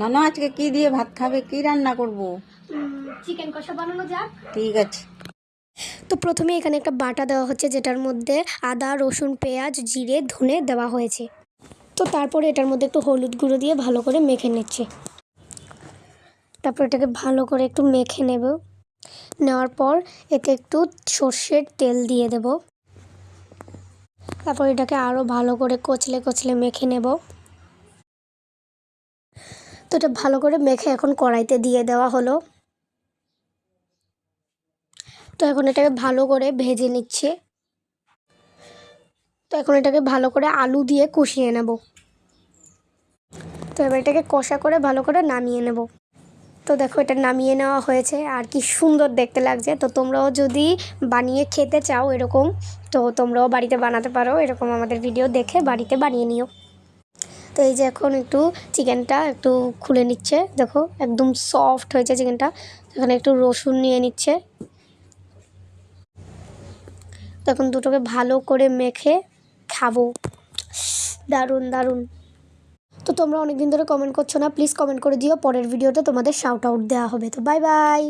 নানা আজকে কি দিয়ে ভাত খাবে, কি রান্না করব? চিকেন কষা বানানো যাক। ঠিক আছে। তো প্রথমে এখানে একটা বাটা দেওয়া হচ্ছে, যেটার মধ্যে আদা, রসুন, পেঁয়াজ, জিরে, ধনে দেওয়া হয়েছে। তো তারপরে এটার মধ্যে একটু হলুদ গুঁড়ো দিয়ে ভালো করে মেখে নিচ্ছে। তারপর এটাকে ভালো করে একটু মেখে নেব। নেওয়ার পর এতে একটু সর্ষের তেল দিয়ে দেব। তারপর এটাকে আরও ভালো করে কচলে কচলে মেখে নেব। তো এটা ভালো করে মেখে এখন কড়াইতে দিয়ে দেওয়া হলো। তো এখন এটাকে ভালো করে ভেজে নিচ্ছে। তো এখন এটাকে ভালো করে আলু দিয়ে কষিয়ে নেব। তো এবার এটাকে কষা করে ভালো করে নামিয়ে নেব। তো দেখো এটা নামিয়ে নেওয়া হয়েছে, আর কি সুন্দর দেখতে লাগছে। তো তোমরাও যদি বানিয়ে খেতে চাও এরকম, তো তোমরাও বাড়িতে বানাতে পারো। এরকম আমাদের ভিডিও দেখে বাড়িতে বানিয়ে নিও। তো এই যে এখন একটু চিকেনটা একটু খুলে নিচ্ছে, দেখো একদম সফট হয়েছে চিকেনটা। এখানে একটু রসুন নিয়ে নিচ্ছে। তখন দুটোকে ভালো করে মেখে খাবো। দারুণ দারুণ। তো তোমরা অনেকদিন ধরে কমেন্ট করছো না, প্লিজ কমেন্ট করে দিও, পরের ভিডিওতে তোমাদের শাউট আউট দেওয়া হবে। তো বাই বাই।